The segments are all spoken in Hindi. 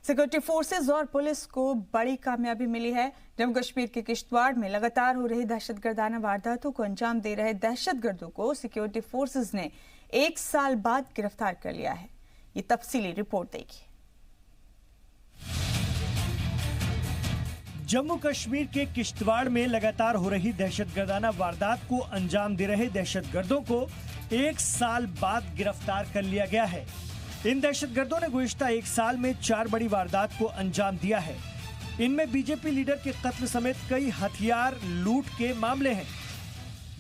सिक्योरिटी फोर्सेस और पुलिस को बड़ी कामयाबी मिली है। जम्मू कश्मीर के किश्तवाड़ में लगातार हो रही दहशतगर्दाना वारदातों को अंजाम दे रहे दहशतगर्दों को सिक्योरिटी फोर्सेस ने 1 साल बाद गिरफ्तार कर लिया है। ये तफसीली रिपोर्ट देखिए। जम्मू कश्मीर के किश्तवाड़ में लगातार हो रही दहशतगर्दाना वारदात को अंजाम दे रहे दहशतगर्दों को 1 साल बाद गिरफ्तार कर लिया गया है। इन दहशतगर्दों ने गुज़िश्ता 1 साल में 4 बड़ी वारदात को अंजाम दिया है। इनमें बीजेपी लीडर के कत्ल समेत कई हथियार लूट के मामले हैं।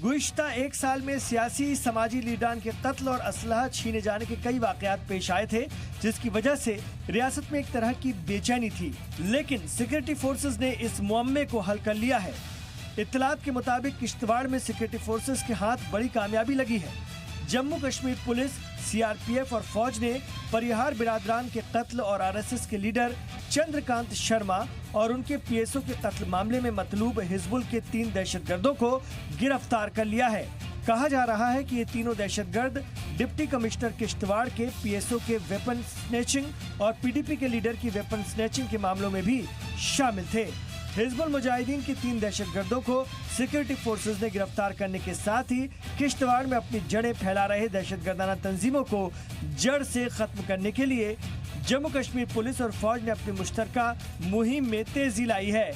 गुज़िश्ता 1 साल में सियासी समाजी लीडरान के कत्ल और असलहा छीने जाने के कई वाकयात पेश आए थे, जिसकी वजह से रियासत में एक तरह की बेचैनी थी। लेकिन सिक्योरिटी फोर्सेस ने इस मुअम्मे को हल कर लिया है। इत्तलात के मुताबिक किश्तवाड़ में सिक्योरिटी फोर्सेस के हाथ बड़ी कामयाबी लगी है। जम्मू कश्मीर पुलिस, सीआरपीएफ और फौज ने परिहार बिरादरान के कत्ल और आरएसएस के लीडर चंद्रकांत शर्मा और उनके पीएसओ के कत्ल मामले में मतलूब हिजबुल के 3 दहशतगर्दों को गिरफ्तार कर लिया है। कहा जा रहा है कि ये तीनों दहशतगर्द डिप्टी कमिश्नर किश्तवाड़ के पीएसओ के वेपन स्नैचिंग और पीडीपी के लीडर की वेपन स्नैचिंग के मामलों में भी शामिल थे। हिजबुल मुजाहिदीन के 3 दहशतगर्दों को सिक्योरिटी फोर्सेस ने गिरफ्तार करने के साथ ही किश्तवाड़ में अपनी जड़ें फैला रहे दहशतगर्दाना तंजीमों को जड़ से खत्म करने के लिए जम्मू कश्मीर पुलिस और फौज ने अपनी मुश्तरका मुहिम में तेजी लाई है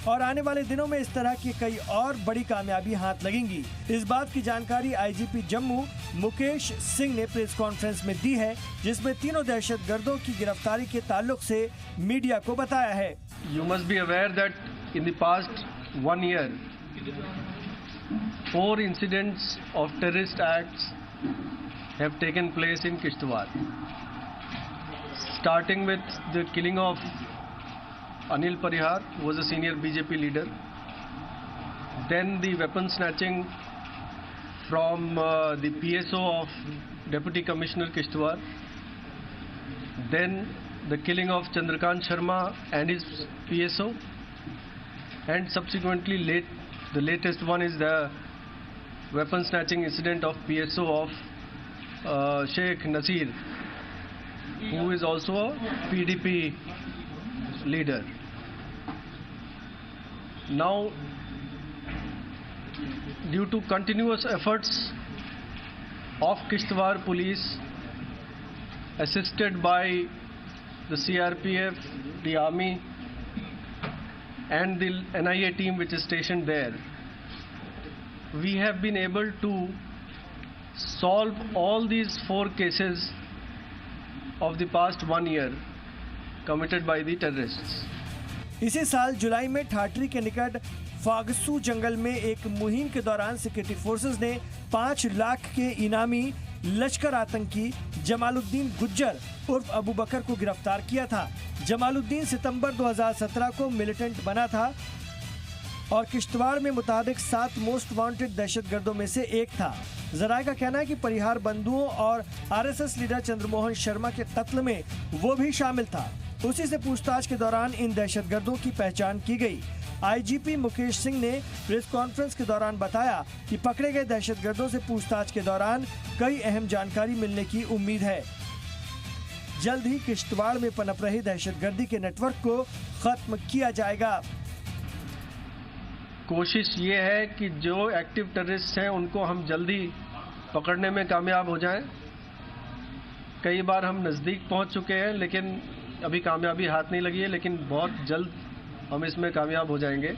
और आने वाले दिनों में इस तरह की कई और बड़ी कामयाबी हाथ लगेंगी। इस बात की जानकारी आईजीपी जम्मू मुकेश सिंह ने प्रेस कॉन्फ्रेंस में दी है, जिसमें तीनों दहशतगर्दों की गिरफ्तारी के ताल्लुक से मीडिया को बताया है। You must be aware that in the past 1 year, 4 incidents of terrorist acts have taken place in Kishtwar. Starting with the killing of Anil Parihar, who was a senior BJP leader. Then the weapon snatching from the PSO of Deputy Commissioner Kishtwar. Then the killing of Chandrakant Sharma and his PSO, and subsequently the latest one is the weapon snatching incident of PSO of Sheikh Nasir, who is also a PDP leader. Now, due to continuous efforts of Kishtwar police, assisted by the CRPF, the army and the NIA team which is stationed there, we have been able to solve all these 4 cases of the past 1 year committed by the terrorists. इसी साल जुलाई में ठाठरी के निकट फागसू जंगल में एक मुहिम के दौरान सिक्योरिटी फोर्सेस ने 5 लाख के इनामी लश्कर आतंकी जमालुद्दीन गुज्जर उर्फ अबू बकर को गिरफ्तार किया था। जमालुद्दीन सितंबर 2017 को मिलिटेंट बना था और किश्तवाड़ में मुताबिक 7 मोस्ट वांटेड दहशतगर्दों में से एक था। जराये का कहना है कि परिहार बंधुओं और आरएसएस लीडर चंद्रमोहन शर्मा के कत्ल में वो भी शामिल था। उसी से पूछताछ के दौरान इन दहशतगर्दों की पहचान की गई। आईजीपी मुकेश सिंह ने प्रेस कॉन्फ्रेंस के दौरान बताया कि पकड़े गए दहशतगर्दों से पूछताछ के दौरान कई अहम जानकारी मिलने की उम्मीद है। जल्द ही किश्तवाड़ में पनप रही दहशतगर्दी के नेटवर्क को खत्म किया जाएगा। कोशिश ये है कि जो एक्टिव टेररिस्ट हैं उनको हम जल्दी पकड़ने में कामयाब हो जाएं। कई बार हम नज़दीक पहुंच चुके हैं लेकिन अभी कामयाबी हाथ नहीं लगी है, लेकिन बहुत जल्द हम इसमें कामयाब हो जाएंगे।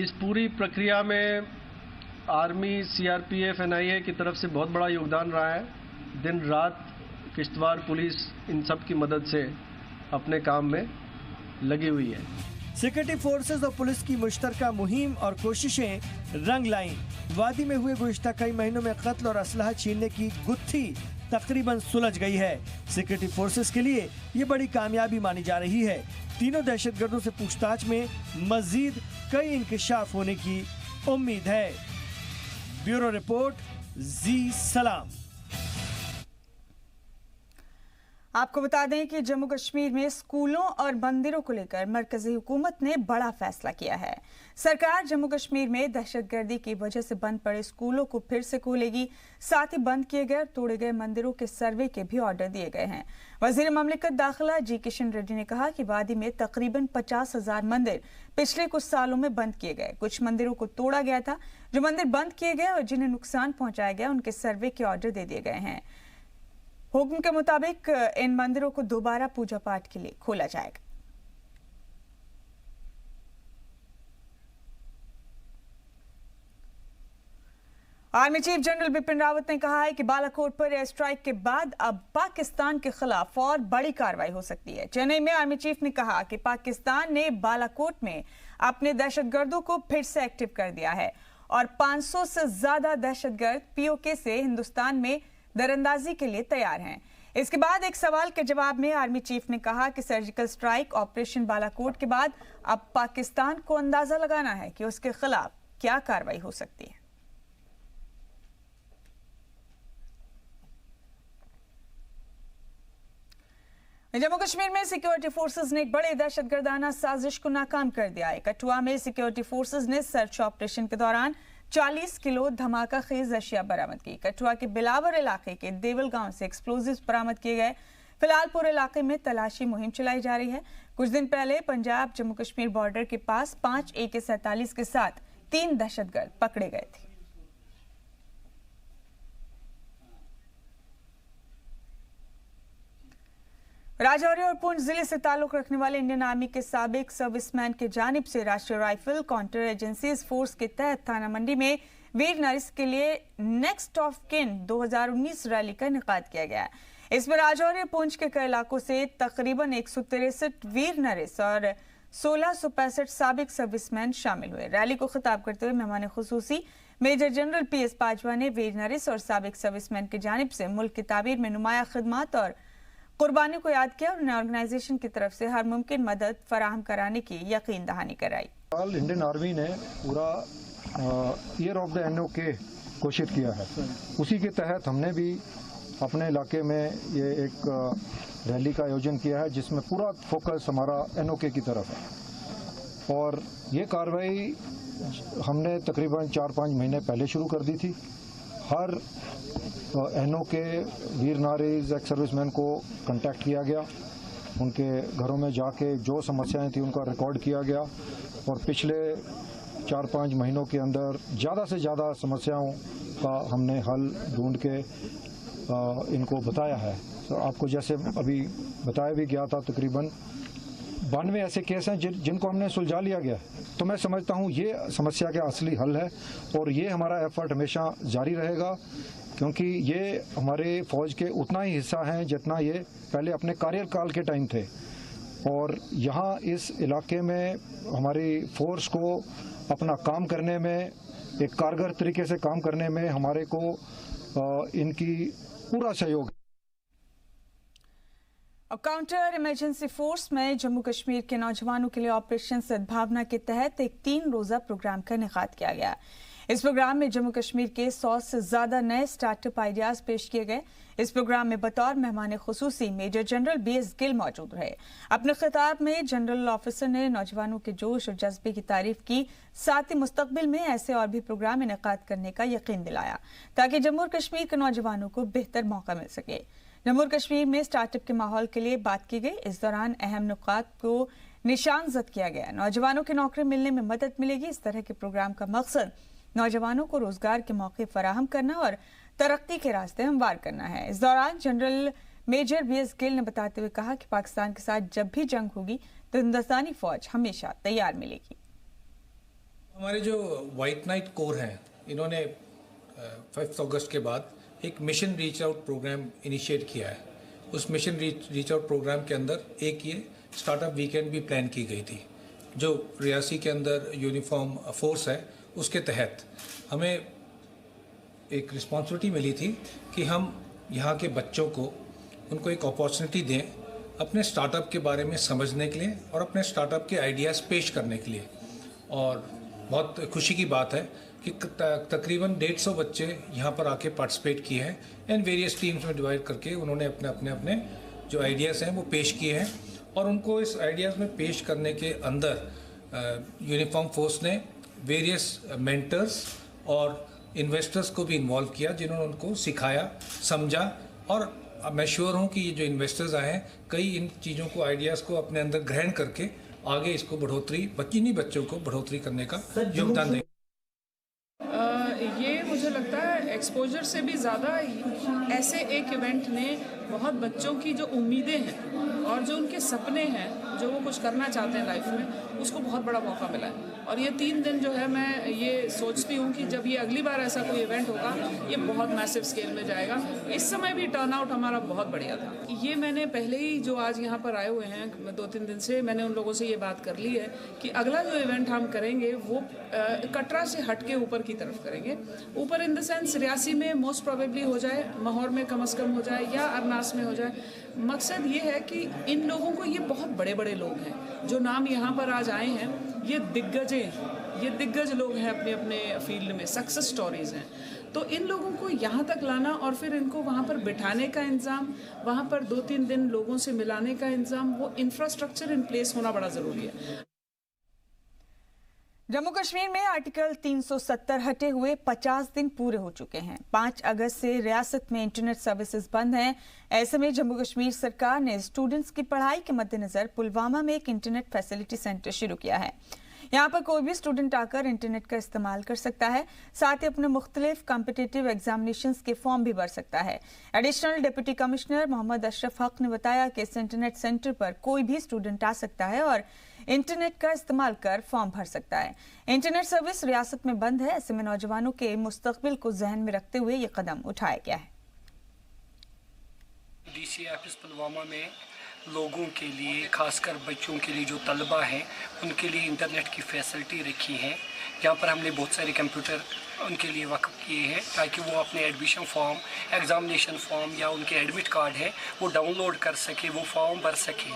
इस पूरी प्रक्रिया में आर्मी, सीआरपीएफ, एनआईए की तरफ से बहुत बड़ा योगदान रहा है। दिन रात किश्तवाड़ पुलिस इन सब की मदद से अपने काम में लगी हुई है। सिक्योरिटी फोर्सेस और पुलिस की मुश्तरका मुहिम और कोशिशें रंग लाईं। वादी में हुए गुज़िश्ता कई महीनों में कत्ल और असलहा छीनने की गुत्थी तकरीबन सुलझ गई है। सिक्योरिटी फोर्सेस के लिए ये बड़ी कामयाबी मानी जा रही है। तीनों दहशतगर्दों से पूछताछ में मजीद कई इंकिशाफ होने की उम्मीद है। ब्यूरो रिपोर्ट, जी सलाम। आपको बता दें कि जम्मू कश्मीर में स्कूलों और मंदिरों को लेकर मरकजी हुकूमत ने बड़ा फैसला किया है। सरकार जम्मू कश्मीर में दहशतगर्दी की वजह से बंद पड़े स्कूलों को फिर से खोलेगी। साथ ही बंद किए गए और तोड़े गए मंदिरों के सर्वे के भी ऑर्डर दिए गए हैं। वजीर ममलिकत दाखिला जी किशन रेड्डी ने कहा कि वादी में तकरीबन 50,000 मंदिर पिछले कुछ सालों में बंद किए गए। कुछ मंदिरों को तोड़ा गया था। जो मंदिर बंद किए गए और जिन्हें नुकसान पहुंचाया गया उनके सर्वे के ऑर्डर दे दिए गए हैं। हुक्म के मुताबिक इन मंदिरों को दोबारा पूजा पाठ के लिए खोला जाएगा। Army chief general Bipin Rawat ने कहा है कि बालाकोट पर एयर स्ट्राइक के बाद अब पाकिस्तान के खिलाफ और बड़ी कार्रवाई हो सकती है। चेन्नई में आर्मी चीफ ने कहा कि पाकिस्तान ने बालाकोट में अपने दहशतगर्दों को फिर से एक्टिव कर दिया है और 500 से ज्यादा दहशतगर्द पीओके से हिंदुस्तान में दरअंदाजी के लिए तैयार हैं। इसके बाद एक सवाल के जवाब में आर्मी चीफ ने कहा कि सर्जिकल स्ट्राइक ऑपरेशन बालाकोट के बाद अब पाकिस्तान को अंदाजा लगाना है कि उसके खिलाफ क्या कार्रवाई हो सकती है। जम्मू कश्मीर में सिक्योरिटी फोर्सेस ने एक बड़े दहशतगर्दाना साजिश को नाकाम कर दिया है। कठुआ में सिक्योरिटी फोर्सेस ने सर्च ऑपरेशन के दौरान 40 किलो धमाका खेज अशिया बरामद की। कठुआ के बिलावर इलाके के देवल गांव से एक्सप्लोजिव्स बरामद किए गए। फिलहाल पूरे इलाके में तलाशी मुहिम चलाई जा रही है। कुछ दिन पहले पंजाब जम्मू कश्मीर बॉर्डर के पास 5 AK-47 के साथ 3 दहशतगर्द पकड़े गए थे। राजौरी और पुंछ जिले से ताल्लुक रखने वाले इंडियन आर्मी के साबिक सर्विसमैन की जानिब से राष्ट्रीय राइफल काउंटर एजेंसीज फोर्स के तहत थाना मंडी में वीर नर्स के लिए नेक्स्ट ऑफ किन 2019 रैली का इनेकाद किया गया है। इसमें राजौरी और पुंछ के कई इलाकों से तकरीबन 163 वीर नर्स और 1665 साबिक सर्विसमैन शामिल हुए। रैली को खिताब करते हुए मेहमान खुसूसी मेजर जनरल PS बाजवा ने वीर नर्स और साबिक सर्विसमैन की जानिब से मुल्क की ताबीर में नुमाया खिदमत और कुर्बानी को याद किया और ऑर्गेनाइजेशन की तरफ से हर मुमकिन मदद फराहम कराने की यकीन दहानी कराई। इंडियन आर्मी ने पूरा ईयर ऑफ द NOK घोषित किया है। उसी के तहत हमने भी अपने इलाके में ये एक रैली का आयोजन किया है जिसमें पूरा फोकस हमारा NOK की तरफ है। और ये कार्रवाई हमने तकरीबन 4-5 महीने पहले शुरू कर दी थी। हर NOK वीर नारीज एक्स सर्विसमैन को कांटेक्ट किया गया, उनके घरों में जाके जो समस्याएं थी उनका रिकॉर्ड किया गया और पिछले 4-5 महीनों के अंदर ज़्यादा से ज़्यादा समस्याओं का हमने हल ढूंढ के इनको बताया है। तो आपको जैसे अभी बताया भी गया था, तकरीबन 92 ऐसे केस हैं जिनको हमने सुलझा लिया गया। तो मैं समझता हूँ ये समस्या का असली हल है और ये हमारा एफर्ट हमेशा जारी रहेगा, क्योंकि ये हमारे फौज के उतना ही हिस्सा हैं जितना ये पहले अपने कार्यकाल के टाइम थे। और यहाँ इस इलाके में हमारी फोर्स को अपना काम करने में, एक कारगर तरीके से काम करने में हमारे को इनकी पूरा सहयोग। काउंटर इमरजेंसी फोर्स में जम्मू कश्मीर के नौजवानों के लिए ऑपरेशन सद्भावना के तहत एक 3 रोजा प्रोग्राम का इनेकाद किया गया। इस प्रोग्राम में जम्मू कश्मीर के 100 से ज्यादा नए स्टार्टअप आइडियाज पेश किए गए। इस प्रोग्राम में बतौर मेहमान खुसूसी मेजर जनरल BS गिल मौजूद रहे। अपने खिताब में जनरल ऑफिसर ने नौजवानों के जोश और जज्बे की तारीफ की, साथ ही मुस्तकबिल में ऐसे और भी प्रोग्राम इनेकाद करने का यकीन दिलाया ताकि जम्मू कश्मीर के नौजवानों को बेहतर मौका मिल सके। जम्मू कश्मीर में स्टार्टअप के माहौल के लिए बात की गई। इस दौरान अहम नुकात को निशानजद किया गया। नौजवानों की नौकरी मिलने में मदद मिलेगी। इस तरह के प्रोग्राम का मकसद नौजवानों को रोजगार के मौके फराहम करना और तरक्की के रास्ते हमवार करना है। इस दौरान जनरल मेजर BS गिल ने बताते हुए कहा कि पाकिस्तान के साथ जब भी जंग होगी तो हिंदुस्तानी फौज हमेशा तैयार मिलेगी। हमारे जो व्हाइट नाइट कोर हैं, इन्होंने 5 अगस्त के बाद एक mission reach out programme initiate किया है। उस मिशन रीच आउट प्रोग्राम के अंदर एक ये स्टार्टअप वीकेंड भी प्लान की गई थी, जो रियासी के अंदर यूनिफॉर्म फोर्स है उसके तहत हमें एक रिस्पॉन्सिबिलिटी मिली थी कि हम यहाँ के बच्चों को उनको एक अपॉर्चुनिटी दें अपने स्टार्टअप के बारे में समझने के लिए और अपने स्टार्टअप के आइडियाज़ पेश करने के लिए। और बहुत खुशी की बात है कि तकरीबन 150 बच्चे यहाँ पर आके पार्टिसिपेट किए हैं एंड वेरियस टीम्स में डिवाइड करके उन्होंने अपने जो आइडियाज़ हैं वो पेश किए हैं और उनको इस आइडियाज़ में पेश करने के अंदर यूनिफॉर्म फोर्स ने वेरियस मेंटर्स और इन्वेस्टर्स को भी इन्वॉल्व किया, जिन्होंने उनको सिखाया, समझा। और मैं श्योर हूँ कि ये जो इन्वेस्टर्स आए हैं, कई इन चीज़ों को, आइडियाज़ को अपने अंदर ग्रहण करके आगे इसको बढ़ोतरी, इन्हीं बच्चों को बढ़ोतरी करने का योगदान देंगे। ये मुझे लगता है एक्सपोजर से भी ज़्यादा ऐसे एक इवेंट ने बहुत बच्चों की जो उम्मीदें हैं और जो उनके सपने हैं, जो वो कुछ करना चाहते हैं लाइफ में, उसको बहुत बड़ा मौका मिला है। और ये 3 दिन जो है, मैं ये सोचती हूँ कि जब ये अगली बार ऐसा कोई इवेंट होगा, ये बहुत मैसिव स्केल में जाएगा। इस समय भी टर्नआउट हमारा बहुत बढ़िया था। ये मैंने पहले ही, जो आज यहाँ पर आए हुए हैं 2-3 दिन से, मैंने उन लोगों से ये बात कर ली है कि अगला जो इवेंट हम करेंगे वो कटरा से हट के ऊपर की तरफ करेंगे। ऊपर इन द सेंस रियासी में मोस्ट प्रोबेबली हो जाए, माहौर में कम से कम हो जाए, या अरनास में हो जाए। मकसद ये है कि इन लोगों को, ये बहुत बड़े बड़े लोग हैं जो नाम यहाँ पर आज आए हैं, ये दिग्गज लोग हैं अपने अपने फील्ड में, सक्सेस स्टोरीज हैं। तो इन लोगों को यहाँ तक लाना और फिर इनको वहाँ पर बिठाने का इंतज़ाम, वहाँ पर 2-3 दिन लोगों से मिलाने का इंतज़ाम, वो इंफ्रास्ट्रक्चर इन प्लेस होना बड़ा ज़रूरी है। जम्मू कश्मीर में आर्टिकल 370 हटे हुए 50 दिन पूरे हो चुके हैं। 5 अगस्त से रियासत में इंटरनेट सर्विसेज बंद हैं। ऐसे में जम्मू कश्मीर सरकार ने स्टूडेंट्स की पढ़ाई के मद्देनजर पुलवामा में एक इंटरनेट फैसिलिटी सेंटर शुरू किया है। यहाँ पर कोई भी स्टूडेंट आकर इंटरनेट का इस्तेमाल कर सकता है, साथ ही अपने मुख्तलिफ कॉम्पिटिटिव एग्जामिनेशंस के फॉर्म भी भर सकता है। Additional deputy commissioner Mohammad Ashraf Haq ने बताया कि इस इंटरनेट सेंटर पर कोई भी स्टूडेंट आ सकता है और इंटरनेट का इस्तेमाल कर फॉर्म भर सकता है। इंटरनेट सर्विस रियासत में बंद है, ऐसे में नौजवानों के मुस्तकबिल को जहन में रखते हुए ये कदम उठाया गया है। डीसी ऑफिस पुलवामा में लोगों के लिए, खासकर बच्चों के लिए जो तलबा हैं, उनके लिए इंटरनेट की फैसिलिटी रखी है। यहाँ पर हमने बहुत सारे कंप्यूटर उनके लिए वक़्फ़ किए हैं ताकि वो अपने एडमिशन फॉर्म, एग्ज़ामिनेशन फॉर्म या उनके एडमिट कार्ड है वो डाउनलोड कर सके, वो फॉर्म भर सके,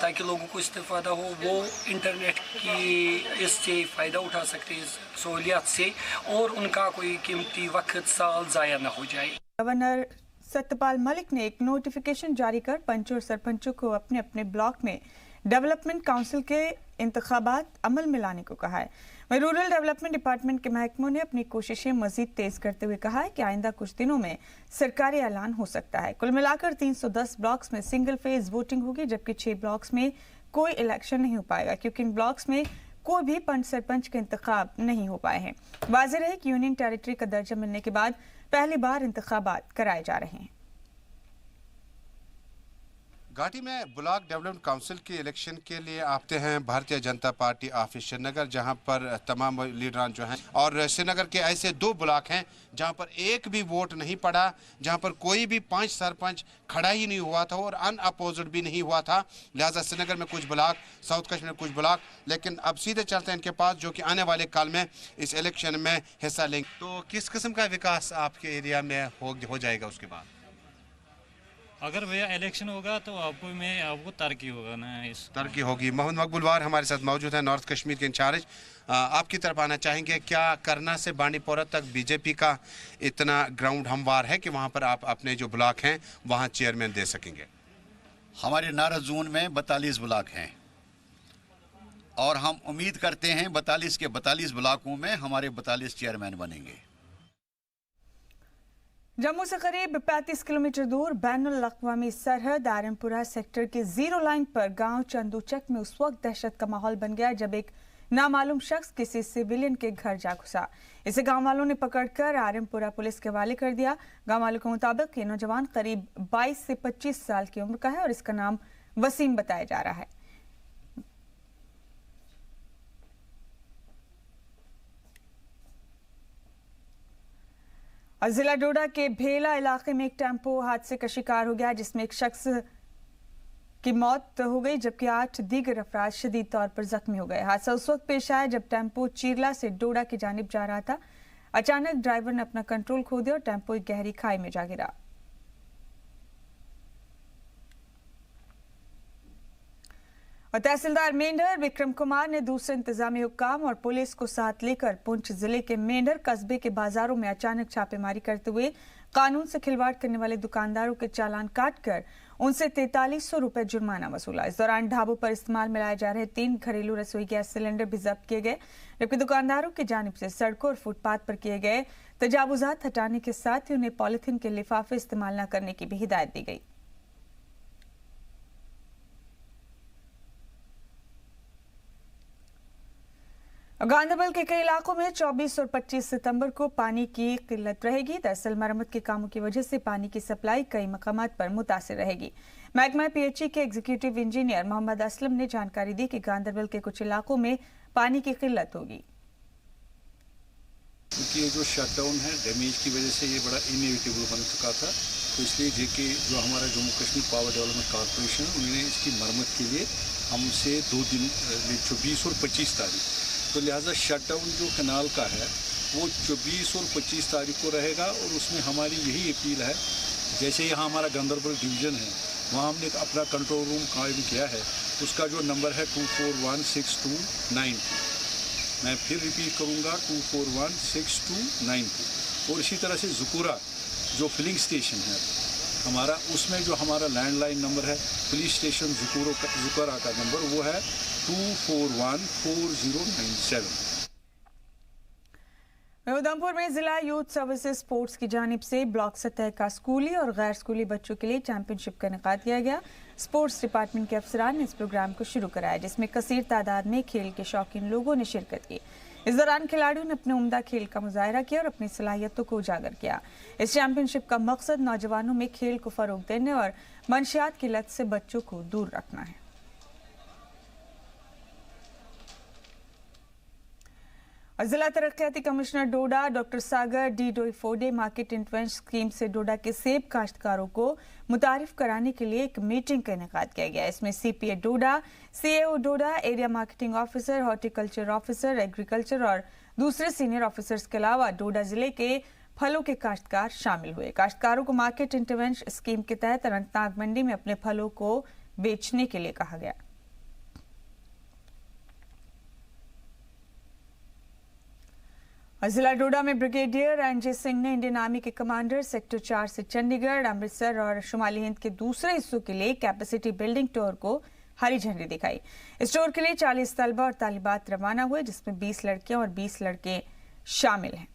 ताकि लोगों को इस्तेफ़ादा हो, वो इंटरनेट की इससे फ़ायदा उठा सकते हैं, सहूलियत से, और उनका कोई कीमती वक्त साल ज़ाया ना हो जाए। गवर्नर सत्यपाल मलिक ने एक नोटिफिकेशन जारी कर पंचों और सरपंचों को अपने अपने ब्लॉक में डेवलपमेंट काउंसिल के इंतखाबात अमल में लाने को कहा है। वहीं रूरल डेवलपमेंट डिपार्टमेंट के महकमों ने अपनी कोशिशें मजीद तेज करते हुए कहा है कि आइंदा कुछ दिनों में सरकारी ऐलान हो सकता है। कुल मिलाकर 310 ब्लॉक्स में सिंगल फेज वोटिंग होगी, जबकि 6 ब्लॉक्स में कोई इलेक्शन नहीं हो पाएगा, क्योंकि इन ब्लॉक्स में कोई भी पंच सरपंच के इंतखाब नहीं हो पाए हैं। वाज़ेह रहे कि यूनियन टेरिटरी का दर्जा मिलने के बाद पहली बार इंतखाबात कराए जा रहे हैं। घाटी में ब्लॉक डेवलपमेंट काउंसिल के इलेक्शन के लिए आते हैं भारतीय जनता पार्टी ऑफिस श्रीनगर, जहां पर तमाम लीडरान जो हैं, और श्रीनगर के ऐसे 2 ब्लॉक हैं जहां पर एक भी वोट नहीं पड़ा, जहां पर कोई भी 5 सरपंच खड़ा ही नहीं हुआ था और अनअपोजिट भी नहीं हुआ था। लिहाजा श्रीनगर में कुछ ब्लॉक, साउथ कश्मीर में कुछ ब्लॉक, लेकिन अब सीधे चलते हैं इनके पास, जो कि आने वाले काल में इस इलेक्शन में हिस्सा लेंगे। तो किस किस्म का विकास आपके एरिया में हो जाएगा उसके बाद? अगर भैया इलेक्शन होगा तो आपको तरक्की होगा ना, इस तरक्की होगी। मोहम्मद मकबूलवार हमारे साथ मौजूद है, नॉर्थ कश्मीर के इंचार्ज। आपकी तरफ आना चाहेंगे, क्या करना से बांडीपोरा तक बीजेपी का इतना ग्राउंड हमवार है कि वहां पर आप अपने जो ब्लॉक हैं वहां चेयरमैन दे सकेंगे? हमारे नारद जोन में 42 ब्लॉक हैं और हम उम्मीद करते हैं 42 के 42 ब्लॉकों में हमारे 42 चेयरमैन बनेंगे। जम्मू से करीब 35 किलोमीटर दूर बैनुल अक़वामी सरहद आरमपुरा सेक्टर के 0 लाइन पर गांव चंदूचक में उस वक्त दहशत का माहौल बन गया जब एक नामालूम शख्स किसी सिविलियन के घर जा घुसा। इसे गांव वालों ने पकड़कर आरमपुरा पुलिस के हवाले कर दिया। गांव वालों के मुताबिक ये नौजवान करीब 22 से 25 साल की उम्र का है और इसका नाम वसीम बताया जा रहा है। और जिला डोडा के भेला इलाके में एक टेम्पो हादसे का शिकार हो गया, जिसमें एक शख्स की मौत हो गई जबकि 8 दीगर अफराद शदीद तौर पर जख्मी हो गए। हादसा उस वक्त पेश आया जब टेम्पो चीरला से डोडा की जानिब जा रहा था। अचानक ड्राइवर ने अपना कंट्रोल खो दिया और टेम्पो एक गहरी खाई में जा गिरा। और तहसीलदार मेंढर विक्रम कुमार ने दूसरे इंतजामी हुक्काम और पुलिस को साथ लेकर पुंछ जिले के मेंढर कस्बे के बाजारों में अचानक छापेमारी करते हुए कानून से खिलवाड़ करने वाले दुकानदारों के चालान काटकर उनसे 4300 रुपए जुर्माना वसूला। इस दौरान ढाबों पर इस्तेमाल में लाए जा रहे 3 घरेलू रसोई गैस सिलेंडर भी जब्त किए गए, जबकि दुकानदारों की जानिब से सड़कों और फुटपाथ पर किए गए तजावुजात हटाने के साथ ही उन्हें पॉलिथीन के लिफाफे इस्तेमाल न करने की भी हिदायत दी गई। गांधरबल के कई इलाकों में 24 और 25 सितंबर को पानी की किल्लत रहेगी। दरअसल मरम्मत के कामों की वजह से पानी की सप्लाई कई मकामात पर मुतासिर रहेगी। महकमा पीएचई के एग्जीक्यूटिव इंजीनियर मोहम्मद असलम ने जानकारी दी कि गांधरबल के कुछ इलाकों में पानी की किल्लत होगी। क्योंकि ये जो शटडाउन है डैमेज की वजह से ये बड़ा इनएविटेबल बन चुका था, तो इसलिए जेके जो हमारा Jammu Kashmir power development corporation उन्होंने इसकी मरम्मत के लिए हमसे 2 दिन 24 और 25 तारीख, तो लिहाजा शटडाउन जो कनाल का है वो 24 और 25 तारीख को रहेगा। और उसमें हमारी यही अपील है, जैसे यहाँ हमारा गांधरबल डिवीज़न है वहाँ हमने अपना कंट्रोल रूम कायम किया है, उसका जो नंबर है 241629। मैं फिर रिपीट करूँगा 241629। और इसी तरह से ज़ुकुरा जो फिलिंग स्टेशन है हमारा, उसमें जो हमारा लैंडलाइन नंबर है पुलिस स्टेशन ज़ुकुरा का नंबर वो है 24140997। उधमपुर में जिला यूथ सर्विसेज स्पोर्ट्स की जानिब से ब्लॉक सतह का स्कूली और गैर स्कूली बच्चों के लिए चैंपियनशिप का इनेकाद किया गया। स्पोर्ट्स डिपार्टमेंट के अफसरान ने इस प्रोग्राम को शुरू कराया, जिसमें कसीर तादाद में खेल के शौकीन लोगों ने शिरकत की। इस दौरान खिलाड़ियों ने अपने उम्दा खेल का मुजाहरा किया और अपनी सलाहियतों को उजागर किया। इस चैंपियनशिप का मकसद नौजवानों में खेल को फरोग देने और मंशियात की लत से बच्चों को दूर रखना है। जिला तरक्याती commissioner Doda doctor Sagar D Doifode market intervention scheme से डोडा के सेब काश्तकारों को मुतारिफ कराने के लिए एक मीटिंग का इनेकाद किया गया। इसमें CPA Doda, CAO Doda, area marketing officer, horticulture officer, agriculture और दूसरे सीनियर ऑफिसर्स के अलावा डोडा जिले के फलों के काश्तकार शामिल हुए। काश्तकारों को मार्केट इंटरवेंशन स्कीम के तहत अनंतनाग मंडी में अपने फलों को बेचने के लिए कहा गया। जिला डोडा में ब्रिगेडियर रणजीत सिंह ने इंडियन आर्मी के कमांडर सेक्टर 4 से चंडीगढ़, अमृतसर और शुमाली हिंद के दूसरे हिस्सों के लिए कैपेसिटी बिल्डिंग टूर को हरी झंडी दिखाई। इस टूर के लिए 40 तलबा और तालिबात रवाना हुए, जिसमें 20 लड़कियां और 20 लड़के शामिल हैं।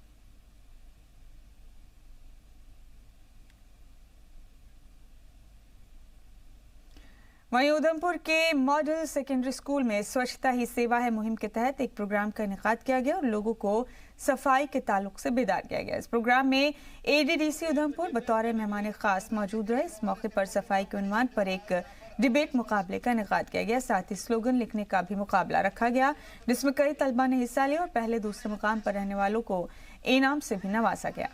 वहीं उधमपुर के मॉडल सेकेंडरी स्कूल में स्वच्छता ही सेवा है मुहिम के तहत एक प्रोग्राम का इनेकाद किया गया और लोगों को सफाई के ताल्लुक से बेदार किया गया। इस प्रोग्राम में एडीडीसी उधमपुर बतौर मेहमान खास मौजूद रहे। इस मौके पर सफाई के उन्वान पर एक डिबेट मुकाबले का इनेकाद किया गया। साथ ही स्लोगन लिखने का भी मुकाबला रखा गया, जिसमें कई तलबा ने हिस्सा लिया और पहले दूसरे मुकाम पर रहने वालों को इनाम से भी नवाजा गया।